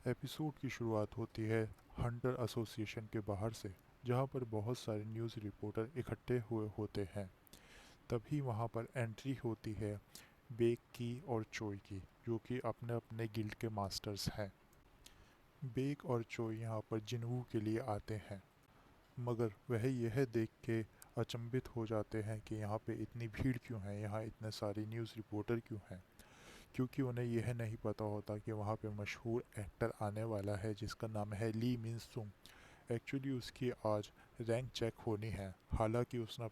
Episode की शुरुआत होती है हंटर एसोसिएशन के बाहर से, जहां पर बहुत सारे न्यूज़ रिपोर्टर इकट्ठे हुए होते हैं। तभी वहां पर एंट्री होती है बेक की और चोई की, जो कि अपने अपने गिल्ड के मास्टर्स हैं। बेक और चोई यहां पर जिन्वू के लिए आते हैं, मगर वह यह देख के अचंभित हो जाते हैं कि यहाँ पे इतनी भीड़ क्यों है, यहाँ इतने सारे न्यूज़ रिपोर्टर क्यों हैं। क्योंकि उन्हें यह नहीं पता होता कि वहाँ पे मशहूर एक्टर आने वाला है जिसका नाम है ली मिन सुंग। एक्चुअली उसकी आज रैंक चेक होनी है, हालांकि उसने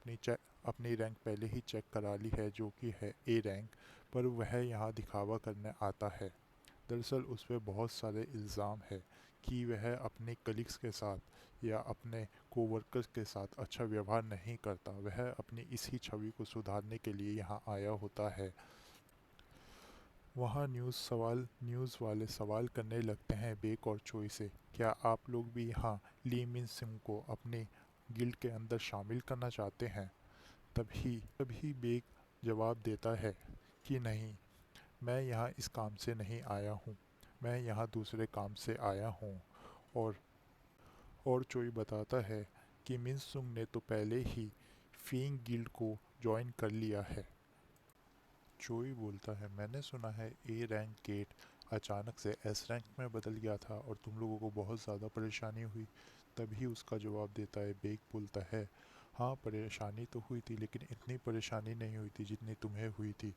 अपनी रैंक पहले ही चेक करा ली है, जो कि है ए रैंक, पर वह यहाँ दिखावा करने आता है। दरअसल उस पर बहुत सारे इल्ज़ाम है कि वह अपने कलीग्स के साथ या अपने कोवर्कर्स के साथ अच्छा व्यवहार नहीं करता। वह अपनी इसी छवि को सुधारने के लिए यहाँ आया होता है। वहाँ न्यूज़ वाले सवाल करने लगते हैं बेक और चोई से, क्या आप लोग भी यहाँ ली मिन सिंह को अपने गिल्ड के अंदर शामिल करना चाहते हैं। तभी तभी बेक जवाब देता है कि नहीं, मैं यहाँ इस काम से नहीं आया हूँ, मैं यहाँ दूसरे काम से आया हूँ। और चोई बताता है कि मिन सुंग ने तो पहले ही फींग गिल्ड को ज्वाइन कर लिया है। चोई बोलता है, मैंने सुना है ए रैंक गेट अचानक से एस रैंक में बदल गया था और तुम लोगों को बहुत ज़्यादा परेशानी हुई। तभी उसका जवाब देता है बेक, बोलता है, हाँ परेशानी तो हुई थी, लेकिन इतनी परेशानी नहीं हुई थी जितनी तुम्हें हुई थी।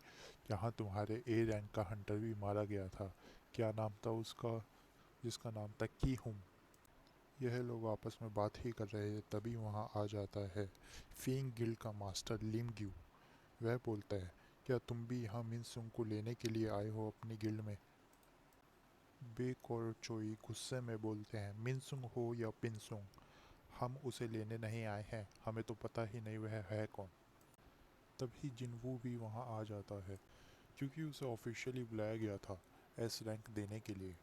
यहाँ तुम्हारे ए रैंक का हंटर भी मारा गया था। क्या नाम था उसका, जिसका नाम था की हुम। यह लोग आपस में बात ही कर रहे थे, तभी वहाँ आ जाता है फींग गिल्ड का मास्टर लिम ग्यू। वह बोलता है, क्या तुम भी यहाँ मिनसुंग को लेने के लिए आए हो अपनी गिल्ड में। बेक और चोई गुस्से में बोलते हैं, मिनसुंग हो या पिनसुंग, हम उसे लेने नहीं आए हैं, हमें तो पता ही नहीं वह है कौन। तभी जिनवू भी वहाँ आ जाता है, क्योंकि उसे ऑफिशियली बुलाया गया था एस रैंक देने के लिए।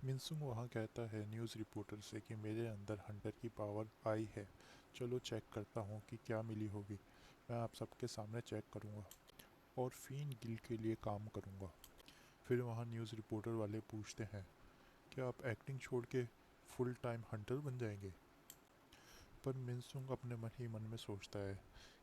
मिनसुंग वहाँ कहता है न्यूज़ रिपोर्टर से कि मेरे अंदर हंटर की पावर आई है, चलो चेक करता हूँ कि क्या मिली होगी। मैं आप सबके सामने चेक करूँगा और फीन गिल्ड के लिए काम करूँगा। फिर वहाँ न्यूज़ रिपोर्टर वाले पूछते हैं, क्या आप एक्टिंग छोड़ के फुल टाइम हंटर बन जाएंगे। पर मिनसुंग अपने मन ही मन में सोचता है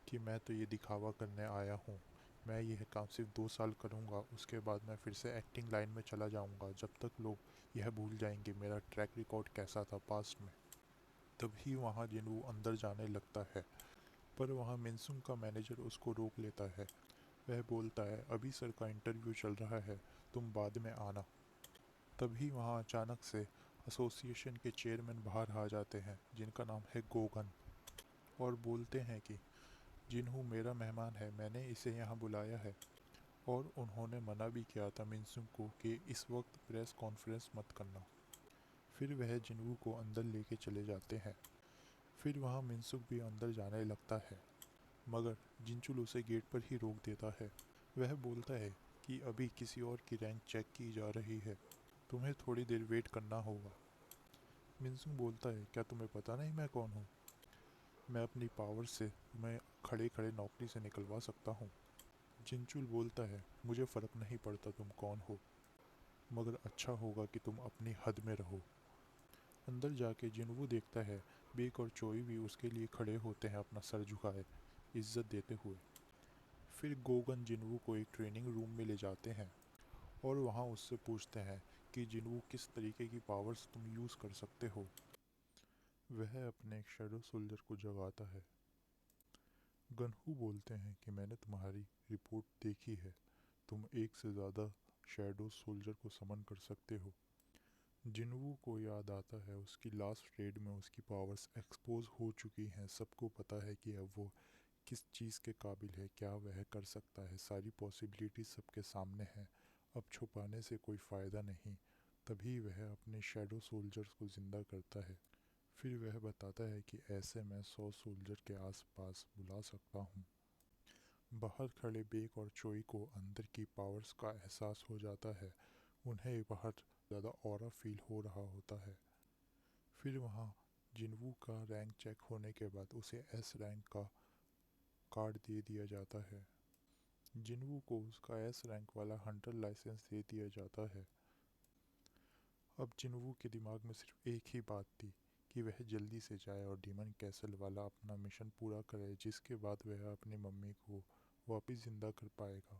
कि मैं तो ये दिखावा करने आया हूँ, मैं यह काम सिर्फ 2 साल करूँगा, उसके बाद मैं फिर से एक्टिंग लाइन में चला जाऊँगा, जब तक लोग यह भूल जाएंगे मेरा ट्रैक रिकॉर्ड कैसा था पास्ट में। तभी वहाँ जिनवू अंदर जाने लगता है, पर वहाँ मिनसुंग का मैनेजर उसको रोक लेता है। वह बोलता है, अभी सर का इंटरव्यू चल रहा है, तुम बाद में आना। तभी वहाँ अचानक से एसोसिएशन के चेयरमैन बाहर आ जाते हैं, जिनका नाम है गोगन, और बोलते हैं कि जिन्हू मेरा मेहमान है, मैंने इसे यहाँ बुलाया है। और उन्होंने मना भी किया था मिनसुंग को कि इस वक्त प्रेस कॉन्फ्रेंस मत करना। फिर वह जिन्हू को अंदर लेके चले जाते हैं। फिर वहाँ मिनसुंग भी अंदर जाने लगता है, मगर जिनचुल उसे गेट पर ही रोक देता है। वह बोलता है कि अभी किसी और की रैंक चेक की जा रही है, तुम्हें थोड़ी देर वेट करना होगा। मिनसुंग बोलता है, क्या तुम्हें पता नहीं मैं कौन हूँ, मैं अपनी पावर से तुम्हें खड़े खड़े नौकरी से निकलवा सकता हूँ। जिनचुल बोलता है, मुझे फ़र्क नहीं पड़ता तुम कौन हो, मगर अच्छा होगा कि तुम अपनी हद में रहो। अंदर जाके जिनवू देखता है बेक और चोई भी उसके लिए खड़े होते हैं, अपना सर झुकाए इज्जत देते हुए। फिर गोगन जिनवू को एक ट्रेनिंग रूम में ले जाते हैं और वहाँ उससे पूछते हैं कि जिनवू किस तरीके की पावर्स तुम यूज़ कर सकते हो। वह अपने एक शेडो सोल्जर को जगाता है। गनहू बोलते हैं कि मैंने तुम्हारी रिपोर्ट देखी है, तुम एक से ज़्यादा शैडो सोल्जर को समन कर सकते हो। जिनवू को याद आता है उसकी लास्ट रेड में उसकी पावर्स एक्सपोज हो चुकी हैं, सबको पता है कि अब वो किस चीज़ के काबिल है, क्या वह कर सकता है, सारी पॉसिबिलिटी सबके सामने है, अब छुपाने से कोई फ़ायदा नहीं। तभी वह अपने शैडो सोल्जर्स को ज़िंदा करता है। फिर वह बताता है कि ऐसे मैं 100 सोल्जर के आसपास बुला सकता हूँ। बाहर खड़े बेक और चोई को अंदर की पावर्स का एहसास हो जाता है, उन्हें बाहर ज़्यादा ऑरा फील हो रहा होता है। फिर वहाँ जिनवू का रैंक चेक होने के बाद उसे एस रैंक का कार्ड दे दिया जाता है। जिनवू को उसका एस रैंक वाला हंटर लाइसेंस दे दिया जाता है। अब जिन्वू के दिमाग में सिर्फ एक ही बात थी कि वह जल्दी से जाए और डीमन कैसल वाला अपना मिशन पूरा करे, जिसके बाद वह अपनी मम्मी को वापस जिंदा कर पाएगा।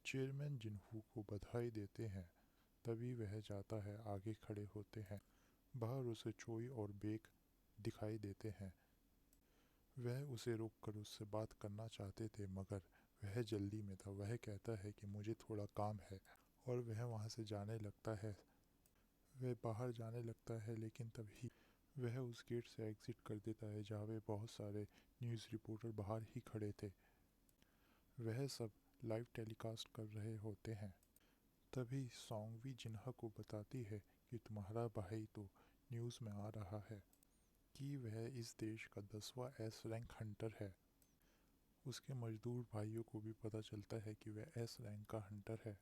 चेयरमैन जिन्हू को बधाई देते हैं। तभी वह जाता है, आगे खड़े होते हैं। बाहर उसे चोई और बेक दिखाई देते हैं। वह उसे रोककर उससे बात करना चाहते थे, मगर वह जल्दी में था। वह कहता है कि मुझे थोड़ा काम है और वह वहाँ से जाने लगता है। वह बाहर जाने लगता है, लेकिन तभी वह उस गेट से एग्जिट कर देता है जहाँ पे बहुत सारे न्यूज़ रिपोर्टर बाहर ही खड़े थे। वह सब लाइव टेलीकास्ट कर रहे होते हैं। तभी सोंगवी जिन्हा को बताती है कि तुम्हारा भाई तो न्यूज़ में आ रहा है कि वह इस देश का 10वां एस रैंक हंटर है। उसके मजदूर भाइयों को भी पता चलता है कि वह एस रैंक का हंटर है।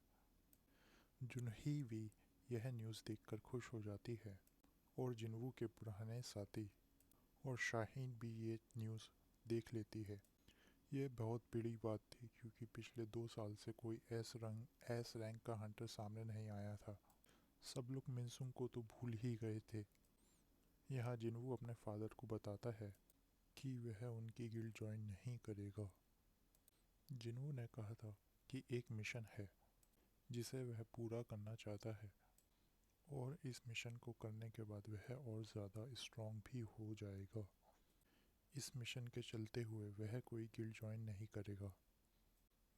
जुनही भी यह न्यूज़ देखकर खुश हो जाती है और जिन्वू के पुराने साथी और शाहीन भी ये न्यूज़ देख लेती है। यह बहुत बड़ी बात थी क्योंकि पिछले 2 साल से कोई एस रैंक का हंटर सामने नहीं आया था। सब लोग मिनसुंग को तो भूल ही गए थे। यहाँ जिन्वू अपने फादर को बताता है कि वह उनकी गिल्ड ज्वाइन नहीं करेगा। जिन्वू ने कहा था कि एक मिशन है जिसे वह पूरा करना चाहता है और इस मिशन को करने के बाद वह और ज़्यादा स्ट्रॉन्ग भी हो जाएगा। इस मिशन के चलते हुए वह कोई गिल्ड ज्वाइन नहीं करेगा,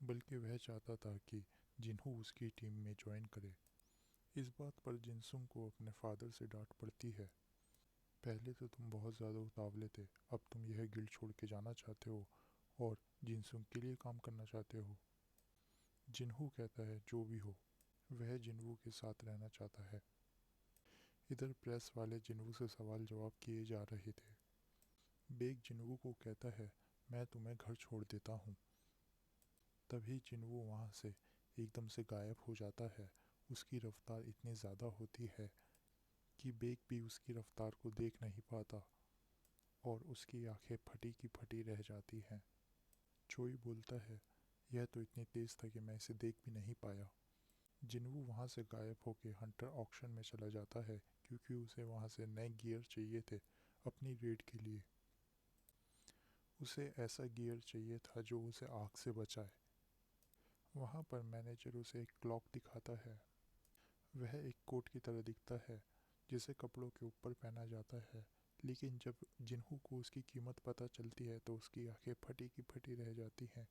बल्कि वह चाहता था कि जिन्हू उसकी टीम में ज्वाइन करे। इस बात पर जिनसुंग को अपने फादर से डांट पड़ती है। पहले तो तुम बहुत ज़्यादा उतावले थे, अब तुम यह गिल्ड छोड़ के जाना चाहते हो और जिनसुंग के लिए काम करना चाहते हो। जिन्हू कहता है जो भी हो, वह जिन्वू के साथ रहना चाहता है। इधर प्रेस वाले जिन्वू से सवाल जवाब किए जा रहे थे। बेक जिन्वू को कहता है मैं तुम्हें घर छोड़ देता हूँ। तभी जिन्वू वहाँ से एकदम से गायब हो जाता है। उसकी रफ्तार इतनी ज़्यादा होती है कि बेक भी उसकी रफ्तार को देख नहीं पाता और उसकी आंखें फटी की फटी रह जाती हैं। चोई बोलता है यह तो इतनी तेज़ था कि मैं इसे देख भी नहीं पाया। जिन्वू वहाँ से गायब होकर हंटर ऑक्शन में चला जाता है क्योंकि उसे वहाँ से नए गियर चाहिए थे अपनी रेड के लिए। उसे ऐसा गियर चाहिए था जो उसे आग से बचाए। वहाँ पर मैनेजर उसे एक क्लॉक दिखाता है। वह एक कोट की तरह दिखता है जिसे कपड़ों के ऊपर पहना जाता है, लेकिन जब जिन्हू को उसकी कीमत पता चलती है तो उसकी आंखें फटी की फटी रह जाती हैं।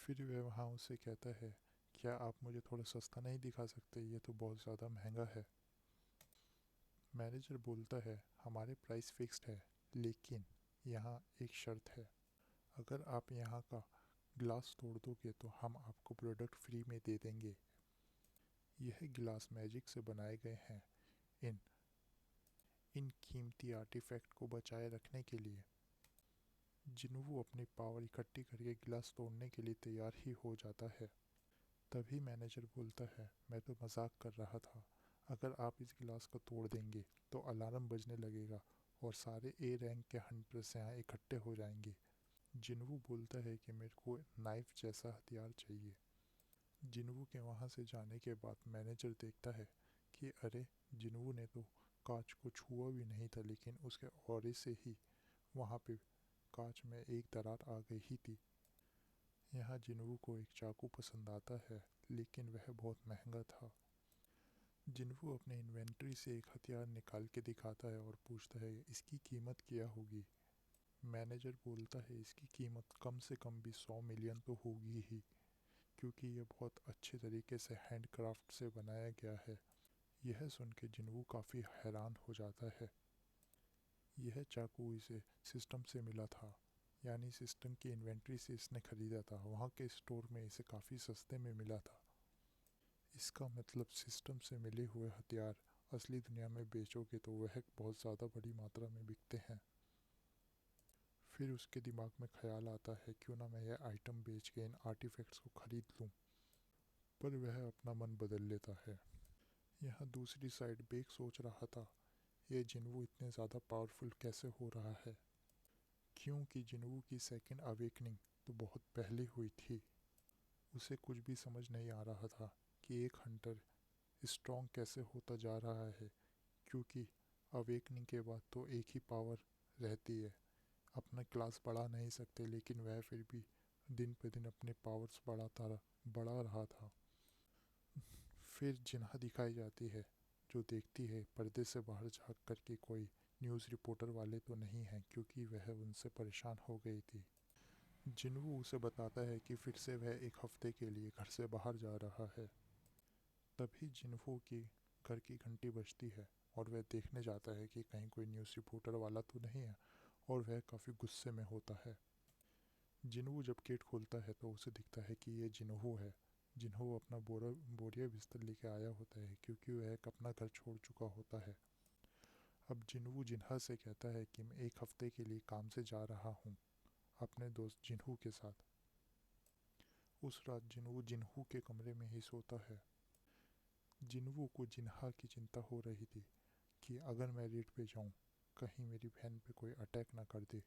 फिर वह वहाँ उससे कहता है क्या आप मुझे थोड़ा सस्ता नहीं दिखा सकते, ये तो बहुत ज़्यादा महंगा है। मैनेजर बोलता है हमारे प्राइस फिक्स्ड है, लेकिन यहाँ एक शर्त है। अगर आप यहाँ का ग्लास तोड़ दोगे तो हम आपको प्रोडक्ट फ्री में दे देंगे। यह गिलास मैजिक से बनाए गए हैं इन इन कीमती आर्टिफैक्ट को बचाए रखने के लिए। जिन्वू अपनी पावर इकट्ठी करके गिलास तोड़ने के लिए तैयार ही हो जाता है। तभी मैनेजर बोलता है मैं तो मजाक कर रहा था, अगर आप इस गिलास को तोड़ देंगे तो अलार्म बजने लगेगा और सारे ए रैंक के हंटर्स यहाँ इकट्ठे हो जाएंगे। जिन्वू बोलता है कि मेरे को नाइफ जैसा हथियार चाहिए। जिन्वू के वहाँ से जाने के बाद मैनेजर देखता है कि अरे जिन्वू ने तो कांच को छुआ भी नहीं था, लेकिन उसके ऑरे से ही वहाँ पे कांच में एक दरार आ गई ही थी। यहाँ जिन्वू को एक चाकू पसंद आता है, लेकिन वह बहुत महंगा था। जिन्वू अपने इन्वेंटरी से एक हथियार निकाल के दिखाता है और पूछता है इसकी कीमत क्या होगी। मैनेजर बोलता है इसकी कीमत कम से कम भी 100 मिलियन तो होगी ही, क्योंकि यह बहुत अच्छे तरीके से हैंडक्राफ्ट से बनाया गया है। यह सुन के जिन्वू काफ़ी हैरान हो जाता है। यह चाकू इसे सिस्टम से मिला था, यानी सिस्टम की इन्वेंट्री से इसने खरीदा था। वहाँ के स्टोर में इसे काफ़ी सस्ते में मिला था। इसका मतलब सिस्टम से मिले हुए हथियार असली दुनिया में बेचोगे तो वह बहुत ज़्यादा बड़ी मात्रा में बिकते हैं। फिर उसके दिमाग में ख्याल आता है क्यों ना मैं यह आइटम बेच के इन आर्टिफैक्ट्स को खरीद लूँ, पर वह अपना मन बदल लेता है। यहाँ दूसरी साइड बेक सोच रहा था ये जिन्वू इतने ज़्यादा पावरफुल कैसे हो रहा है, क्योंकि जिन्वू की सेकंड अवेकनिंग तो बहुत पहले हुई थी। उसे कुछ भी समझ नहीं आ रहा था कि एक हंटर स्ट्रॉन्ग कैसे होता जा रहा है, क्योंकि अवेकनिंग के बाद तो एक ही पावर रहती है। अपना क्लास बढ़ा नहीं सकते, लेकिन वह फिर भी दिन पे दिन अपने पावर्स बढ़ा रहा था। फिर जिन्हा दिखाई जाती है, जो देखती है पर्दे से बाहर झाँक कर के कोई न्यूज़ रिपोर्टर वाले तो नहीं हैं, क्योंकि वह उनसे परेशान हो गई थी। जिन्हू उसे बताता है कि फिर से वह एक हफ्ते के लिए घर से बाहर जा रहा है। तभी जिन्हू की घर की घंटी बजती है और वह देखने जाता है कि कहीं कोई न्यूज़ रिपोर्टर वाला तो नहीं है, और वह काफ़ी गुस्से में होता है। जिन्हू जब गेट खोलता है तो उसे दिखता है कि ये जिन्हू है। जिन्हू अपना बोरिया बिस्तर लेके आया होता है, क्योंकि वह एक अपना घर छोड़ चुका होता है। अब जिन्हू जिन्हा से कहता है कि मैं एक हफ्ते के लिए काम से जा रहा हूँ अपने दोस्त जिन्हू के साथ। उस रात जिन्हू जिन्हू के कमरे में ही सोता है। जिन्हू को जिन्हा की चिंता हो रही थी कि अगर मैं रेड पे जाऊँ, कहीं मेरी बहन पे कोई अटैक ना कर दे।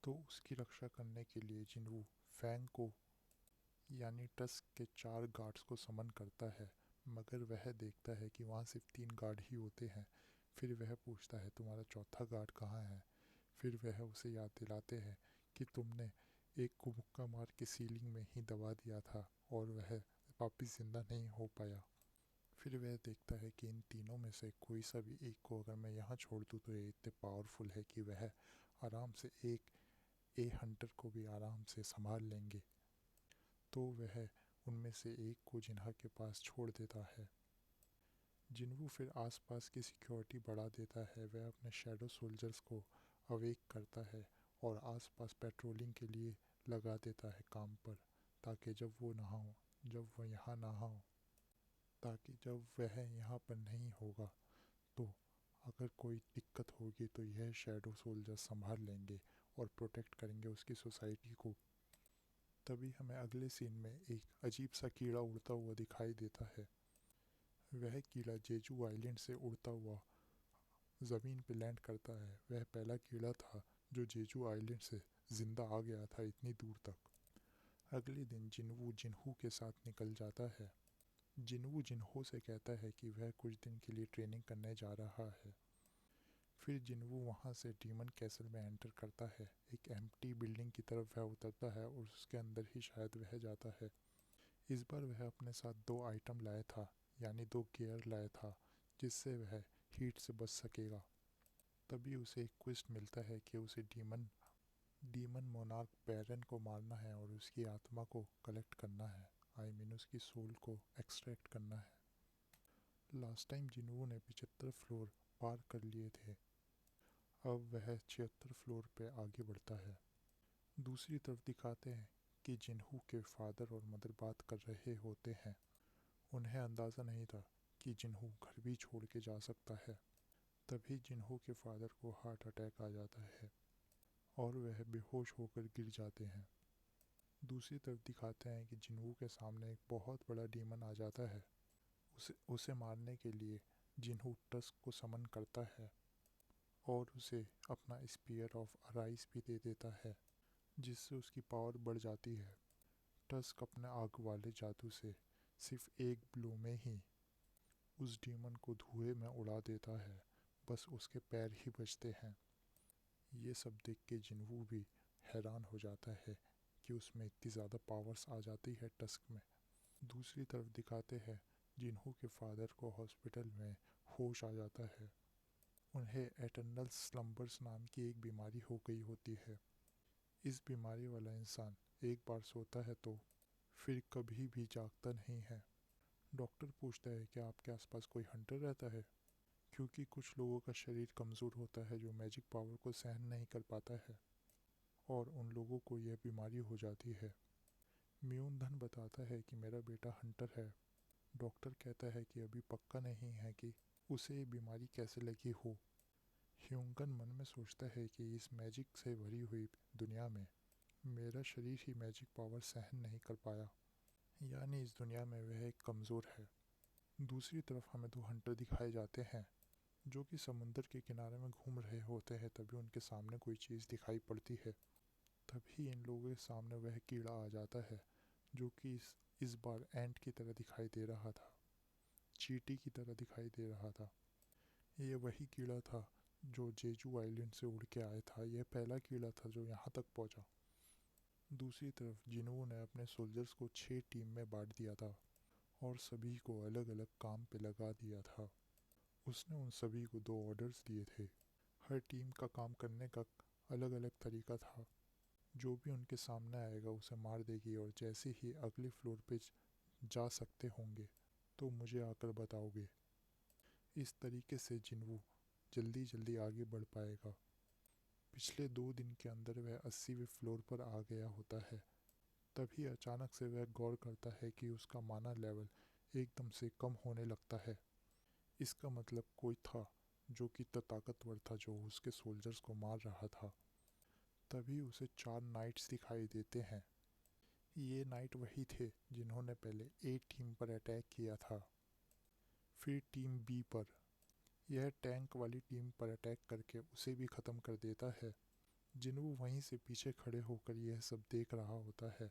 तो उसकी रक्षा करने के लिए जिन्हू फैंग को यानी टस्क के 4 गार्ड्स को समन करता है, मगर वह देखता है कि वहाँ सिर्फ 3 गार्ड ही होते हैं। फिर वह पूछता है तुम्हारा चौथा गार्ड कहाँ है। फिर वह उसे याद दिलाते हैं कि तुमने एक को मुक्का मार के सीलिंग में ही दबा दिया था और वह वापस जिंदा नहीं हो पाया। फिर वह देखता है कि इन तीनों में से कोई सा भी एक को अगर मैं यहाँ छोड़ दूँ तो ये इतने पावरफुल है कि वह आराम से एक ए हंटर को भी आराम से संभाल लेंगे। तो वह उनमें से एक को जिन्हा के पास छोड़ देता है। जिन्हू फिर आसपास की सिक्योरिटी बढ़ा देता है। वह अपने शैडो सोल्जर्स को अवेक करता है और आसपास पेट्रोलिंग के लिए लगा देता है काम पर, ताकि जब वो यहाँ ना हो, ताकि जब वह यहाँ पर नहीं होगा तो अगर कोई दिक्कत होगी तो यह शैडो सोल्जर संभाल लेंगे और प्रोटेक्ट करेंगे उसकी सोसाइटी को। तभी हमें अगले सीन में एक अजीब सा कीड़ा उड़ता हुआ दिखाई देता है। वह कीड़ा जेजू आइलैंड से उड़ता हुआ ज़मीन पर लैंड करता है। वह पहला कीड़ा था जो जेजू आइलैंड से ज़िंदा आ गया था इतनी दूर तक। अगले दिन जिन्हू जिन्हू के साथ निकल जाता है। जिन्हू जिन्हो से कहता है कि वह कुछ दिन के लिए ट्रेनिंग करने जा रहा है। फिर जिन्हू वहाँ से डीमन कैसल में एंटर करता है। एक एम्प्टी बिल्डिंग की तरफ वह उतरता है और उसके अंदर ही शायद वह जाता है। इस बार वह अपने साथ 2 आइटम लाया था, यानी 2 गियर लाया था, जिससे वह हीट से बच सकेगा। तभी उसे एक क्वेस्ट मिलता है कि उसे डीमन मोनार्क बैरन को मारना है और उसकी आत्मा को कलेक्ट करना है। उसकी सोल को एक्सट्रैक्ट करना है। लास्ट टाइम जिन्हू ने 75 फ्लोर पार कर लिए थे। अब वह 76 फ्लोर पे आगे बढ़ता है। दूसरी तरफ दिखाते हैं कि जिन्हू के फादर और मदर बात कर रहे होते हैं। उन्हें अंदाज़ा नहीं था कि जिन्हू घर भी छोड़ के जा सकता है। तभी जिन्हू के फादर को हार्ट अटैक आ जाता है और वह बेहोश होकर गिर जाते हैं। दूसरी तरफ दिखाते हैं कि जिन्हू के सामने एक बहुत बड़ा डीमन आ जाता है। उसे मारने के लिए जिन्हू टस्क को समन करता है और उसे अपना स्पीयर ऑफ अराइस भी दे देता है, जिससे उसकी पावर बढ़ जाती है। टस्क अपने आग वाले जादू से सिर्फ एक ब्लो में ही उस डीमन को धुएं में उड़ा देता है। बस उसके पैर ही बचते हैं। ये सब देख के जिन्हू भी हैरान हो जाता है कि उसमें इतनी ज़्यादा पावर्स आ जाती है टस्क में। दूसरी तरफ दिखाते हैं जिन्हू के फादर को हॉस्पिटल में होश आ जाता है। उन्हें एटर्नल स्लम्बर्स नाम की एक बीमारी हो गई होती है। इस बीमारी वाला इंसान एक बार सोता है तो फिर कभी भी जागता नहीं है। डॉक्टर पूछता है कि आपके आसपास कोई हंटर रहता है, क्योंकि कुछ लोगों का शरीर कमज़ोर होता है जो मैजिक पावर को सहन नहीं कर पाता है और उन लोगों को यह बीमारी हो जाती है। म्यून धन बताता है कि मेरा बेटा हंटर है। डॉक्टर कहता है कि अभी पक्का नहीं है कि उसे ये बीमारी कैसे लगी हो। ह्यूंगन मन में सोचता है कि इस मैजिक से भरी हुई दुनिया में मेरा शरीर ही मैजिक पावर सहन नहीं कर पाया, यानी इस दुनिया में वह एक कमज़ोर है। दूसरी तरफ हमें 2 हंटर दिखाए जाते हैं जो कि समुंदर के किनारे में घूम रहे होते हैं। तभी उनके सामने कोई चीज़ दिखाई पड़ती है। तभी इन लोगों के सामने वह कीड़ा आ जाता है जो कि इस बार एंट की तरह दिखाई दे रहा था। चींटी की तरह दिखाई दे रहा था। ये वही कीड़ा था जो जेजू आइलैंड से उड़ के आया था। यह पहला कीड़ा था जो यहाँ तक पहुँचा। दूसरी तरफ जिन्हों ने अपने सोल्जर्स को 6 टीम में बांट दिया था और सभी को अलग अलग काम पे लगा दिया था। उसने उन सभी को 2 ऑर्डर्स दिए थे। हर टीम का काम करने का अलग अलग तरीका था। जो भी उनके सामने आएगा उसे मार देगी और जैसे ही अगले फ्लोर पे जा सकते होंगे तो मुझे आकर बताओगे। इस तरीके से जिन्वू जल्दी जल्दी आगे बढ़ पाएगा। पिछले 2 दिन के अंदर वह 80वें फ्लोर पर आ गया होता है। तभी अचानक से वह गौर करता है कि उसका माना लेवल एकदम से कम होने लगता है। इसका मतलब कोई था जो कि इतना ताकतवर था जो उसके सोल्जर्स को मार रहा था। तभी उसे 4 नाइट्स दिखाई देते हैं। ये नाइट वही थे जिन्होंने पहले ए टीम पर अटैक किया था, फिर टीम बी पर। यह टैंक वाली टीम पर अटैक करके उसे भी ख़त्म कर देता है। जिन्हों वहीं से पीछे खड़े होकर यह सब देख रहा होता है।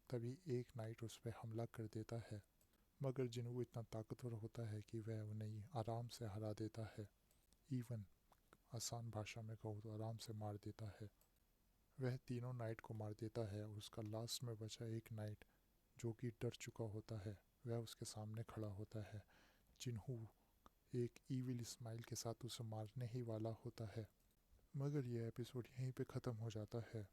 तभी एक नाइट उस पर हमला कर देता है, मगर जिन्हों इतना ताकतवर होता है कि वह उन्हें आराम से हरा देता है। इवन आसान भाषा में कहूँ तो आराम से मार देता है। वह तीनों नाइट को मार देता है और उसका लास्ट में बचा एक नाइट जो कि डर चुका होता है, वह उसके सामने खड़ा होता है। जिन्हों एक ईविल स्माइल के साथ उसे मारने ही वाला होता है। मगर यह एपिसोड यहीं पे ख़त्म हो जाता है।